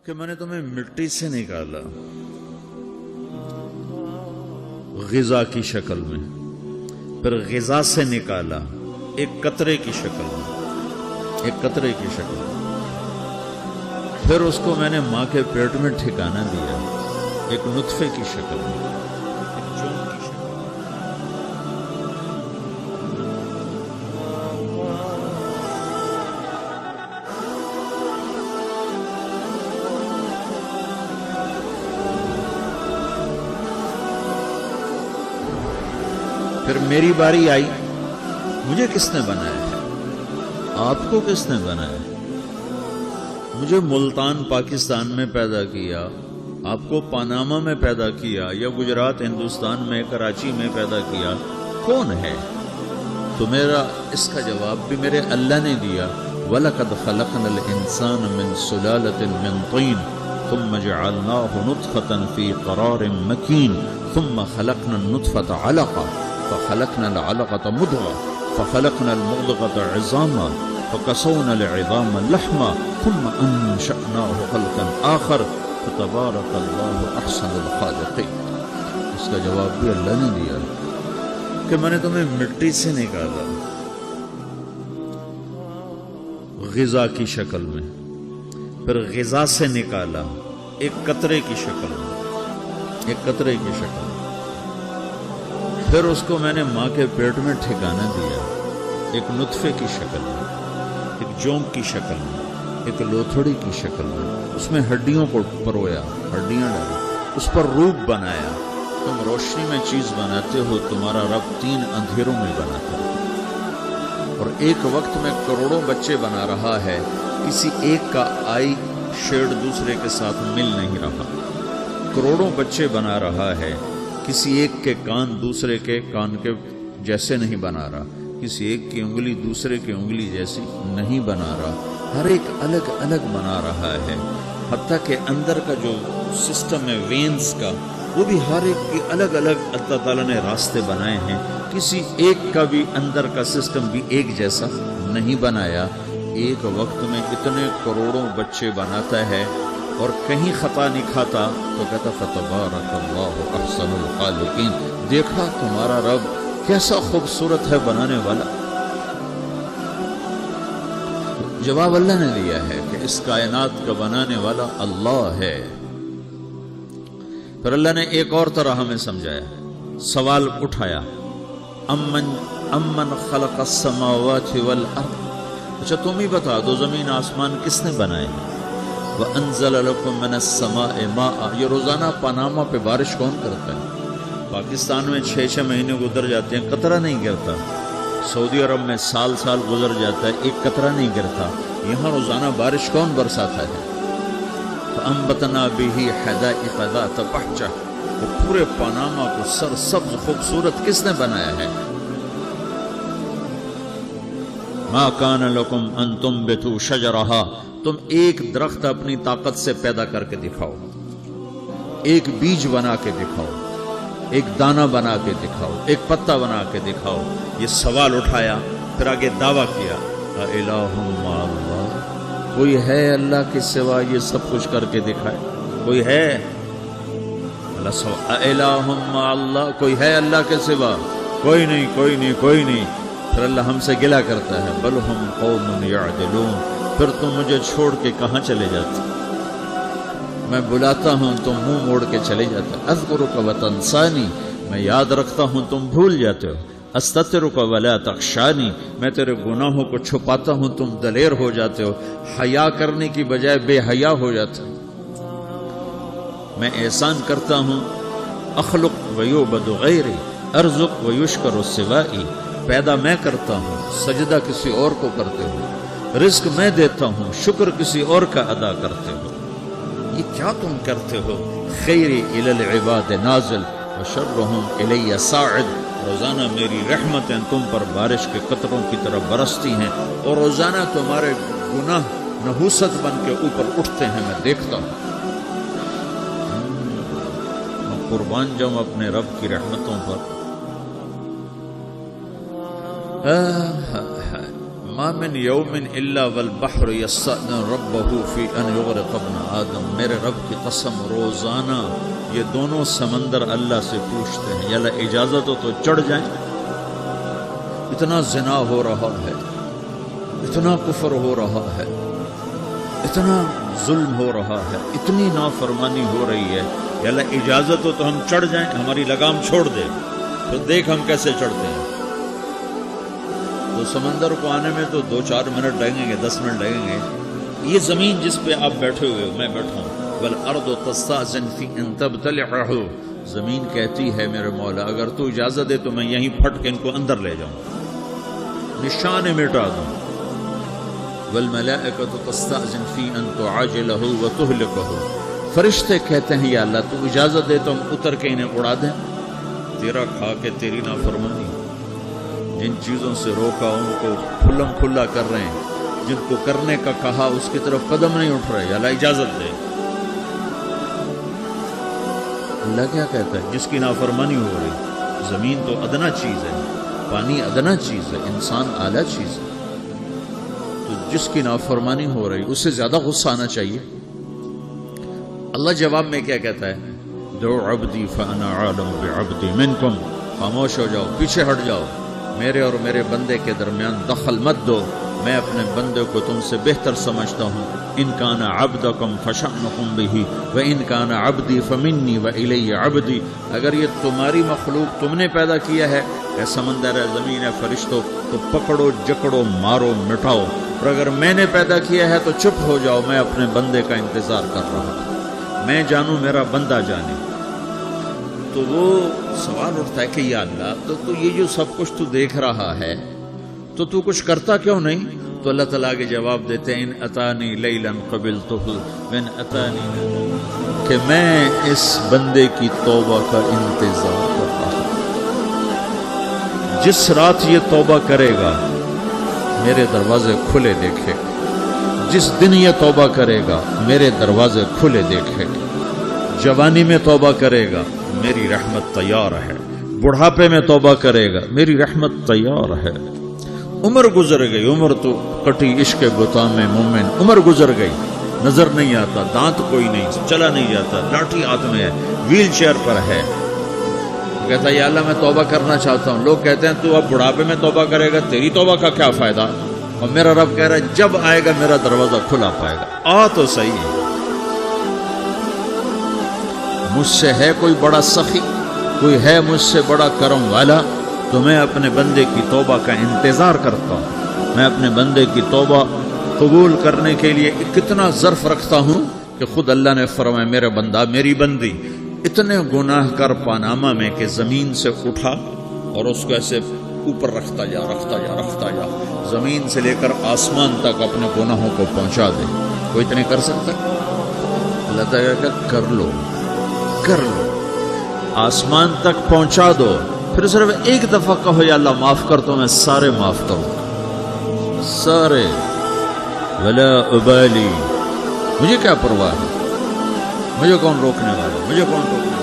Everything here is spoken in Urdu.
کہ میں نے تمہیں مٹی سے نکالا غذا کی شکل میں، پھر غذا سے نکالا ایک قطرے کی شکل میں، ایک قطرے کی شکل میں، پھر اس کو میں نے ماں کے پیٹ میں ٹھکانہ دیا ایک نطفے کی شکل میں، ایک جون کی شکل میں۔ پھر میری باری آئی، مجھے کس نے بنایا ہے؟ آپ کو کس نے بنایا ہے؟ مجھے ملتان پاکستان میں پیدا کیا، آپ کو پاناما میں پیدا کیا، یا گجرات ہندوستان میں کراچی میں پیدا کیا، کون ہے؟ تو میرا اس کا جواب بھی میرے اللہ نے دیا، وَلَقَدْ خَلَقْنَا الْإِنسَانَ مِنْ سُلَالَةٍ مِنْ طِينٍ ثُمَّ جَعَلْنَاهُ نُطْفَةً فِي قَرَارٍ مَكِينٍ ثُمَّ خَلَقْنَا النُّطْفَةَ عَلَقَةً فخلقنا العلقة مضغة فخلقنا المضغة عظاما فكسونا العظام لحما ثم أنشأناه خلقا آخر فتبارك الله أحسن الخالقين۔ اس کا جواب بھی اللہ نے دیا کہ میں نے تمہیں مٹی سے نکالا غذا کی شکل میں، پھر غذا سے نکالا ایک قطرے کی شکل میں، ایک قطرے کی شکل میں، پھر اس کو میں نے ماں کے پیٹ میں ٹھکانہ دیا ایک نطفے کی شکل میں، ایک جونک کی شکل میں، ایک لوتھڑی کی شکل میں، اس میں ہڈیوں کو پرویا، ہڈیاں ڈالی، اس پر روپ بنایا۔ تم روشنی میں چیز بناتے ہو، تمہارا رب 3 اندھیروں میں بناتا ہے، اور ایک وقت میں کروڑوں بچے بنا رہا ہے، کسی ایک کا آئی شیڈ دوسرے کے ساتھ مل نہیں رہا، کروڑوں بچے بنا رہا ہے، کسی ایک کے کان دوسرے کے کان کے جیسے نہیں بنا رہا، کسی ایک کی انگلی دوسرے کی انگلی جیسی نہیں بنا رہا، ہر ایک الگ الگ بنا رہا ہے، حتیٰ کہ اندر کا جو سسٹم ہے وینز کا، وہ بھی ہر ایک کی الگ الگ اللہ تعالیٰ نے راستے بنائے ہیں، کسی ایک کا بھی اندر کا سسٹم بھی ایک جیسا نہیں بنایا۔ ایک وقت میں اتنے کروڑوں بچے بناتا ہے اور کہیں خطا نہیں کھاتا، تو کہتا فتبارک اللہ احسن الخالقین، دیکھا تمہارا رب کیسا خوبصورت ہے بنانے والا۔ جواب اللہ نے دیا ہے کہ اس کائنات کا بنانے والا اللہ ہے۔ پھر اللہ نے ایک اور طرح ہمیں سمجھایا، سوال اٹھایا، امن خلق السماوات والارض، اچھا تم ہی بتا دو زمین آسمان کس نے بنائے ہیں؟ وَأَنزَلَ لَكُم مِّنَ السَّمَاءِ مَاءً، یہ روزانہ پاناما پہ بارش کون کرتا ہے؟ پاکستان میں 6 مہینے گزر جاتے ہیں، قطرہ نہیں گرتا، سعودی عرب میں سال گزر جاتا ہے، ایک قطرہ نہیں گرتا، یہاں روزانہ بارش کون برساتا ہے؟ فَأَنبَتْنَا بِهِ حَدَائِقَ ذَاتَ بَهْجَةٍ، وہ پورے پاناما کو سرسبز خوبصورت کس نے بنایا ہے؟ مَا كَانَ لَكُمْ أَن تُنبِتُوا شَجَرَهَا، تم ایک درخت اپنی طاقت سے پیدا کر کے دکھاؤ، ایک بیج بنا کے دکھاؤ، ایک دانہ بنا کے دکھاؤ، ایک پتا بنا کے دکھاؤ۔ یہ سوال اٹھایا، پھر آگے دعویٰ کیا، اِلَٰهٌ مَّعَ اللَّهِ، کوئی ہے اللہ کے سوا یہ سب کچھ کر کے دکھائے؟ کوئی ہے؟ اللہ سوا اِلَٰهٌ مَّعَ اللَّهِ، کوئی ہے اللہ کے سوا؟ کوئی نہیں، کوئی نہیں، کوئی نہیں۔ پھر اللہ ہم سے گلہ کرتا ہے، بل ہم قوم یعدلون، پھر تم مجھے چھوڑ کے کہاں چلے جاتے؟ میں بلاتا ہوں تم منہ موڑ کے چلے جاتے ہو، اذکرک وتنسانی، میں یاد رکھتا ہوں تم بھول جاتے ہو، استترک ولا تخشانی، میں تیرے گناہوں کو چھپاتا ہوں تم دلیر ہو جاتے ہو، حیا کرنے کی بجائے بے حیا ہو جاتے ہو۔ میں احسان کرتا ہوں، اخلق ویعبد غیری، ارزق ویشکر سوائی، پیدا میں کرتا ہوں، سجدہ کسی اور کو کرتے ہو، رزق میں دیتا ہوں، شکر کسی اور کا ادا کرتے ہو، یہ کیا تم کرتے ہو؟ خیری الی العباد نازل وشرہم الی صاعد، روزانہ میری رحمتیں تم پر بارش کے قطروں کی طرح برستی ہیں، اور روزانہ تمہارے گناہ نحوست بن کے اوپر اٹھتے ہیں، میں دیکھتا ہوں۔ میں قربان جاؤں اپنے رب کی رحمتوں پر۔ ما من یوم الا والبحر یستأذن ربہ فی ان یغرق ابن آدم، میرے رب کی قسم روزانہ یہ دونوں سمندر اللہ سے پوچھتے ہیں یا اللہ اجازت ہو تو چڑھ جائیں۔ اتنا زنا ہو رہا ہے، اتنا کفر ہو رہا ہے، اتنا ظلم ہو رہا ہے، اتنی نافرمانی ہو رہی ہے، یا اللہ اجازت ہو تو ہم چڑھ جائیں، ہماری لگام چھوڑ دے، تو دیکھ ہم کیسے چڑھتے ہیں۔ تو سمندر کو آنے میں تو 2-4 منٹ لگیں گے، 10 منٹ لگیں گے۔ یہ زمین جس پہ آپ بیٹھے ہوئے میں بیٹھا ہوں، والارض تستأذن فی ان تبتلعہ، زمین کہتی ہے میرے مولا اگر تو اجازت دے تو میں یہیں پھٹ کے ان کو اندر لے جاؤں، نشان مٹا دوں۔ والملائکۃ تستأذن فی ان تعاجلہ وتہلکہ، فرشتے کہتے ہیں یا اللہ تو اجازت دے تو ہم اتر کے انہیں اڑا دیں، تیرا کھا کے تیری نافرمانی، جن چیزوں سے روکا ان کو کھلم کھلا کر رہے ہیں، جن کو کرنے کا کہا اس کی طرف قدم نہیں اٹھ رہے، یا اللہ اجازت دے۔ اللہ کیا کہتا ہے؟ جس کی نافرمانی ہو رہی، زمین تو ادنا چیز ہے، پانی ادنا چیز ہے، انسان اعلیٰ چیز ہے، تو جس کی نافرمانی ہو رہی اس سے زیادہ غصہ آنا چاہیے۔ اللہ جواب میں کیا کہتا ہے؟ دعو عبدی فانا عالم بعبدی منکم، خاموش ہو جاؤ، پیچھے ہٹ جاؤ، میرے اور میرے بندے کے درمیان دخل مت دو، میں اپنے بندے کو تم سے بہتر سمجھتا ہوں۔ ان کان عبدکم فشأنکم بہ وان کان عبدی فمنی والی عبدی، اگر یہ تمہاری مخلوق تم نے پیدا کیا ہے، اے سمندر ہے، زمین ہے، فرشتوں، تو پکڑو جکڑو مارو مٹاؤ، اور اگر میں نے پیدا کیا ہے تو چپ ہو جاؤ، میں اپنے بندے کا انتظار کر رہا ہوں، میں جانوں میرا بندہ جانے۔ تو وہ سوال اٹھتا ہے کہ یا اللہ تو یہ جو سب کچھ تو دیکھ رہا ہے تو تو کچھ کرتا کیوں نہیں؟ تو اللہ تعالیٰ کے جواب دیتے ہیں ان اتانی لیلا قبلتہ وان اتانی، کہ میں اس بندے کی توبہ کا انتظار کر رہا ہوں، جس رات یہ توبہ کرے گا میرے دروازے کھلے دیکھے گا، جس دن یہ توبہ کرے گا میرے دروازے کھلے دیکھے گا، جوانی میں توبہ کرے گا میری رحمت تیار ہے، بڑھاپے میں توبہ کرے گا میری رحمت تیار ہے۔ عمر گزر گئی، عمر تو کٹی عشق بتا میں مومن، عمر گزر گئی، نظر نہیں آتا، دانت کوئی نہیں، چلا نہیں جاتا، لاٹھی ہاتھ میں ہے، ویل چیئر پر ہے، کہتا ہے یا اللہ میں توبہ کرنا چاہتا ہوں۔ لوگ کہتے ہیں تو اب بڑھاپے میں توبہ کرے گا، تیری توبہ کا کیا فائدہ؟ اور میرا رب کہہ رہا ہے جب آئے گا میرا دروازہ کھلا پائے گا، آ تو صحیح ہے۔ مجھ سے ہے کوئی بڑا سخی، کوئی ہے مجھ سے بڑا کرم والا، تو میں اپنے بندے کی توبہ کا انتظار کرتا ہوں، میں اپنے بندے کی توبہ قبول کرنے کے لیے کتنا ظرف رکھتا ہوں کہ خود اللہ نے فرمایا میرا بندہ میری بندی اتنے گناہ کر پانامہ میں کہ زمین سے اٹھا اور اس کو ایسے اوپر رکھتا جا، زمین سے لے کر آسمان تک اپنے گناہوں کو پہنچا دے۔ کوئی اتنے کر سکتا؟ اللہ تعالیٰ کہ کر لو، آسمان تک پہنچا دو، پھر صرف ایک دفعہ کہو یا اللہ معاف کر تو میں سارے معاف کروں، سارے، ولا ابالی، مجھے کیا پرواہ ہے، مجھے کون روکنے والا، مجھے کون روکنے والا۔